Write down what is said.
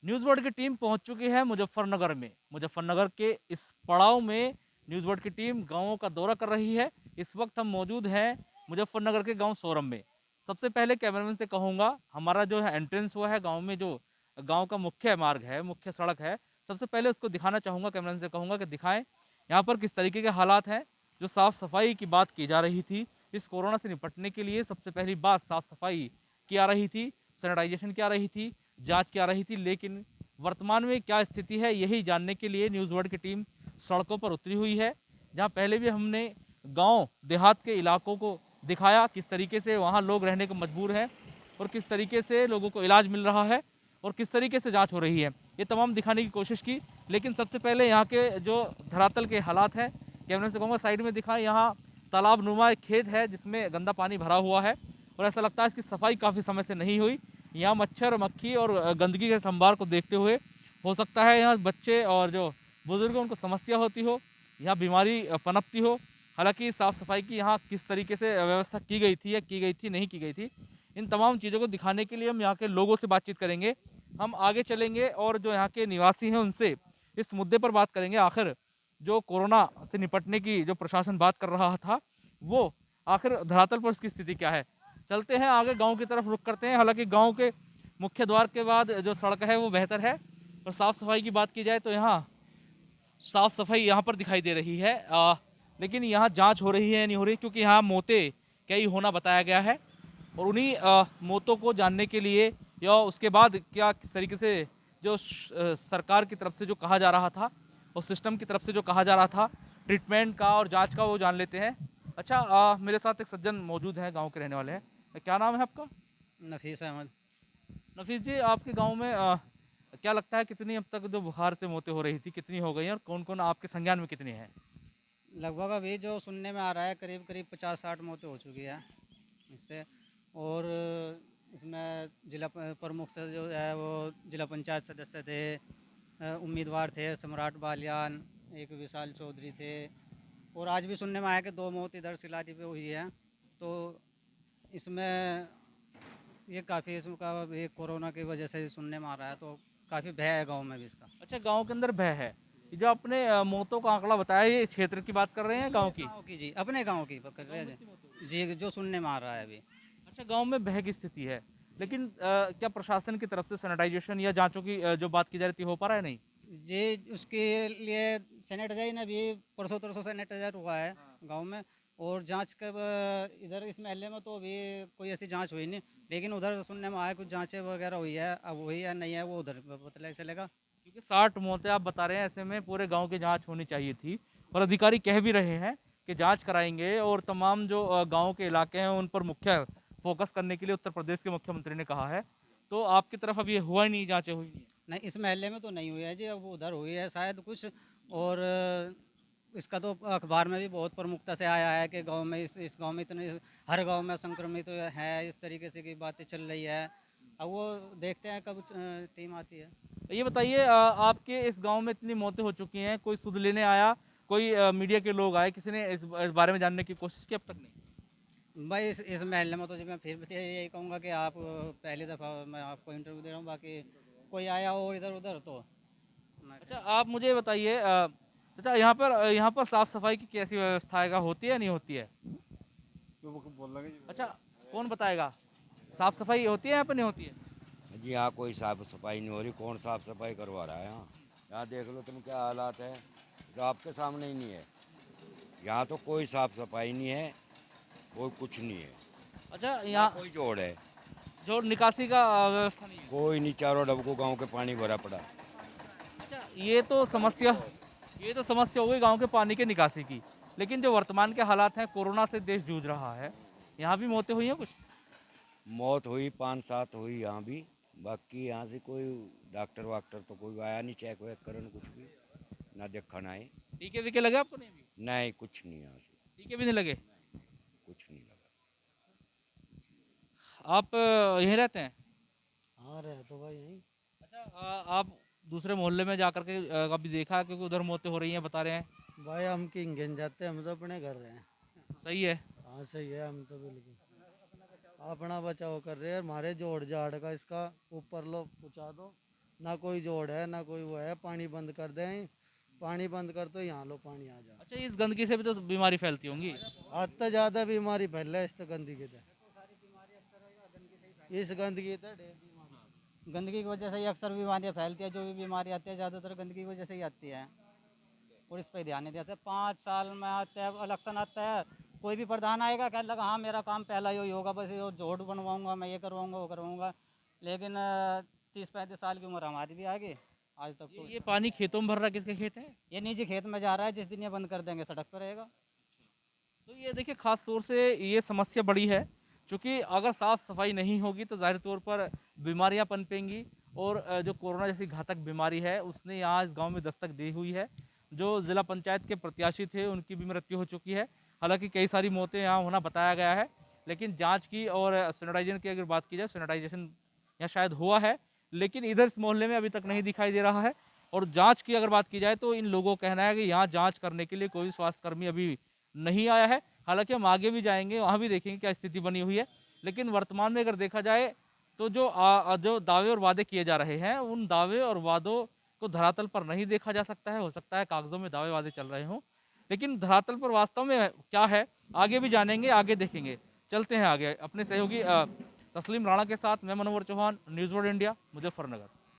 News world की team पहुंच चुकी है मुजफ्फरनगर में। मुजफ्फरनगर के इस पड़ाव में न्यूज़ वर्ल्ड की टीम गाँवों का दौरा कर रही है। इस वक्त हम मौजूद हैं मुजफ्फरनगर के गाँव सोरम में। सबसे पहले कैमरामैन से कहूँगा, हमारा जो है एंट्रेंस हुआ है गाँव में, जो गाँव का मुख्य मार्ग है, मुख्य सड़क है, सबसे पहले उसको दिखाना चाहूँगा। कैमरामैन से कहूँगा कि दिखाएं यहाँ पर किस तरीके के हालात हैं। जो साफ़ सफाई की बात की जा रही थी, इस कोरोना से निपटने के लिए सबसे पहली बात साफ़ सफाई की आ रही थी, सैनिटाइजेशन की आ रही थी, जांच की आ रही थी। लेकिन वर्तमान में क्या स्थिति है, यही जानने के लिए न्यूज़ वर्ल्ड की टीम सड़कों पर उतरी हुई है। जहां पहले भी हमने गांव देहात के इलाकों को दिखाया, किस तरीके से वहां लोग रहने को मजबूर हैं और किस तरीके से लोगों को इलाज मिल रहा है और किस तरीके से जांच हो रही है, ये तमाम दिखाने की कोशिश की। लेकिन सबसे पहले यहाँ के जो धरातल के हालात हैं, कैमरे से कहूँगा साइड में दिखाएं। यहाँ तालाब नुमा एक खेत है जिसमें गंदा पानी भरा हुआ है और ऐसा लगता है इसकी सफाई काफ़ी समय से नहीं हुई। यहाँ मच्छर मक्खी और गंदगी के संभार को देखते हुए हो सकता है यहाँ बच्चे और जो बुजुर्ग उनको समस्या होती हो, यहाँ बीमारी पनपती हो। हालांकि साफ़ सफाई की यहाँ किस तरीके से व्यवस्था की गई थी या की गई थी नहीं की गई थी, इन तमाम चीज़ों को दिखाने के लिए हम यहाँ के लोगों से बातचीत करेंगे। हम आगे चलेंगे और जो यहाँ के निवासी हैं उनसे इस मुद्दे पर बात करेंगे। आखिर जो कोरोना से निपटने की जो प्रशासन बात कर रहा था, वो आखिर धरातल पर उसकी स्थिति क्या है। चलते हैं आगे, गांव की तरफ रुख करते हैं। हालांकि गांव के मुख्य द्वार के बाद जो सड़क है वो बेहतर है और साफ़ सफाई की बात की जाए तो यहाँ साफ़ सफाई यहाँ पर दिखाई दे रही है। लेकिन यहाँ जांच हो रही है नहीं हो रही, क्योंकि यहाँ मोते कई होना बताया गया है और उन्हीं मौतों को जानने के लिए या उसके बाद क्या किस तरीके से जो सरकार की तरफ से जो कहा जा रहा था और सिस्टम की तरफ से जो कहा जा रहा था ट्रीटमेंट का और जांच का, वो जान लेते हैं। अच्छा, मेरे साथ एक सज्जन मौजूद हैं, गांव के रहने वाले हैं। क्या नाम है आपका? नफीस अहमद। नफीस जी, आपके गांव में क्या लगता है कितनी अब तक जो बुखार से मौतें हो रही थी कितनी हो गई हैं और कौन कौन आपके संज्ञान में कितनी हैं? लगभग अभी जो सुनने में आ रहा है करीब करीब 50-60 मौतें हो चुकी है इससे। और इसमें जिला प्रमुख से जो है वो जिला पंचायत सदस्य थे, उम्मीदवार थे सम्राट बालियान, एक विशाल चौधरी थे। और आज भी सुनने में आया कि 2 मौत इधर सिलारी पे हुई है। तो इसमें ये काफ़ी इसका ये कोरोना की वजह से सुनने में आ रहा है, तो काफ़ी भय है गांव में भी इसका। अच्छा, गांव के अंदर भय है। ये जो आपने मौतों का आंकड़ा बताया, ये क्षेत्र की बात कर रहे हैं, गांव ये की? गांव की जी, अपने गांव की पकड़ गांव रहे में हैं कितनी मौतें हुई? जी, जो सुनने में आ रहा है अभी। अच्छा, गांव में भय की स्थिति है। लेकिन क्या प्रशासन की तरफ से सैनिटाइजेशन या जांचों की जो बात की जा रही थी, हो पा रहा है नहीं? जी, उसके लिए सैनिटाइजर ने भी परसों तरसों सैनिटाइजर हुआ है गांव में। और जांच कब इधर इस महल्ले में तो अभी कोई ऐसी जांच हुई नहीं, लेकिन उधर सुनने में आया कुछ जांचें वगैरह हुई है। अब हुई है नहीं है वो उधर पता चलेगा। क्योंकि 60 मौतें आप बता रहे हैं, ऐसे में पूरे गांव की जांच होनी चाहिए थी और अधिकारी कह भी रहे हैं कि जांच कराएंगे और तमाम जो गांव के इलाके हैं उन पर मुख्य फोकस करने के लिए उत्तर प्रदेश के मुख्यमंत्री ने कहा है। तो आपकी तरफ अब ये हुआ ही नहीं, जांचें हुई नहीं? नहीं, इस महल्ले में तो नहीं हुई है जी, अब उधर हुई है शायद कुछ। और इसका तो अखबार में भी बहुत प्रमुखता से आया है कि गांव में इस गांव में इतने हर गांव में संक्रमित है, इस तरीके से की बातें चल रही है। अब वो देखते हैं कब टीम आती है। ये बताइए, आपके इस गांव में इतनी मौतें हो चुकी हैं, कोई सुध लेने आया, कोई मीडिया के लोग आए, किसी ने इस बारे में जानने की कोशिश की? अब तक नहीं। भाई इस महल्ले में तो जी मैं फिर से यही कहूँगा कि आप पहली दफ़ा मैं आपको इंटरव्यू दे रहा हूँ, बाकी कोई आया हो इधर उधर तो मैं अच्छा, आप मुझे बताइए, चाचा, यहाँ पर साफ सफाई की कैसी व्यवस्था है, होती है या नहीं होती है? अच्छा, कौन बताएगा? साफ सफाई होती है यहाँ पर नहीं होती है? जी यहाँ कोई साफ सफाई नहीं हो रही। कौन साफ सफाई करवा रहा है यहाँ? यहाँ देख लो तुम क्या हालात है, जो आपके सामने ही नहीं है। यहाँ तो कोई साफ सफाई नहीं है, कोई कुछ नहीं है। अच्छा, ना यहाँ कोई जोड़ है, जो निकासी का व्यवस्था नहीं है। कोई नहीं। चारों डबको गांव के पानी भरा पड़ा। अच्छा, ये तो समस्या हो गई गांव के पानी के निकासी की। लेकिन जो वर्तमान के हालात हैं, कोरोना से देश जूझ रहा है, यहाँ भी मौतें हुई हैं कुछ? मौत हुई 5-7 हुई यहाँ भी। बाकी यहाँ से कोई डॉक्टर वाक्टर तो कोई आया नहीं चेक वेक करन कुछ भी, ना देखा आए। टीके वीके लगे आपको? नहीं, अभी नहीं कुछ नहीं यहाँ से, टीके भी नहीं लगे? कुछ नहीं लगा। आप यहीं रहते हैं? हाँ रहे तो भाई यहीं। अच्छा, आप दूसरे मोहल्ले में जाकर के कभी देखा, क्योंकि उधर मौतें हो रही हैं बता रहे हैं? भाई हम किंग गिन जाते हैं, हम तो अपने घर रहे हैं। सही है। हाँ सही है, हम तो बिल्कुल अपना बचाव कर रहे हैं। हमारे जोड़ जाड़ का इसका ऊपर लो पहुँचा दो, ना कोई जोड़ है ना कोई वो है। पानी बंद कर दें, पानी बंद कर तो यहाँ लो पानी आ जा। अच्छा, इस गंदगी से भी तो बीमारी फैलती होंगी। आज तो ज़्यादा बीमारी फैल रहा है इस तो गंदगी से। इस गंदगी तो ढेर बीमारी। गंदगी की वजह से ही अक्सर बीमारियाँ फैलती है। जो भी बीमारी आती है ज़्यादातर गंदगी की वजह से ही आती है। और इस पर ध्यान नहीं देते। 5 साल में आते हैं इलेक्शन आता है, कोई भी प्रधान आएगा कह लगा हाँ मेरा काम पहला ही होगा, बस ये रोड बनवाऊंगा, मैं ये करवाऊंगा वो करवाऊंगा। लेकिन 30-35 साल की उम्र हमारी भी आ गई, आज तक तो ये पानी खेतों में भर रहा है, किसके खेत है? ये निजी खेत में जा रहा है। जिस दिन ये बंद कर देंगे सड़क पर रहेगा। तो ये देखिए, खास तौर से ये समस्या बड़ी है, क्योंकि अगर साफ सफाई नहीं होगी तो जाहिर तौर पर बीमारियां पनपेंगी। और जो कोरोना जैसी घातक बीमारी है उसने यहाँ इस गांव में दस्तक दी हुई है। जो जिला पंचायत के प्रत्याशी थे उनकी भी मृत्यु हो चुकी है। हालांकि कई सारी मौतें यहाँ होना बताया गया है, लेकिन जांच की और सैनिटाइजेशन की अगर बात की जाए, सैनिटाइजेशन यहाँ शायद हुआ है, लेकिन इधर इस मोहल्ले में अभी तक नहीं दिखाई दे रहा है। और जांच की अगर बात की जाए तो इन लोगों का कहना है कि यहाँ जांच करने के लिए कोई स्वास्थ्यकर्मी अभी नहीं आया है। हालांकि हम आगे भी जाएंगे, वहाँ भी देखेंगे क्या स्थिति बनी हुई है। लेकिन वर्तमान में अगर देखा जाए तो जो दावे और वादे किए जा रहे हैं, उन दावे और वादों को धरातल पर नहीं देखा जा सकता है। हो सकता है कागजों में दावे वादे चल रहे हों, लेकिन धरातल पर वास्तव में क्या है आगे भी जानेंगे, आगे देखेंगे। चलते हैं आगे अपने सहयोगी तस्लीम राणा के साथ। मैं Manohar Chauhan, news world India, Muzaffarnagar.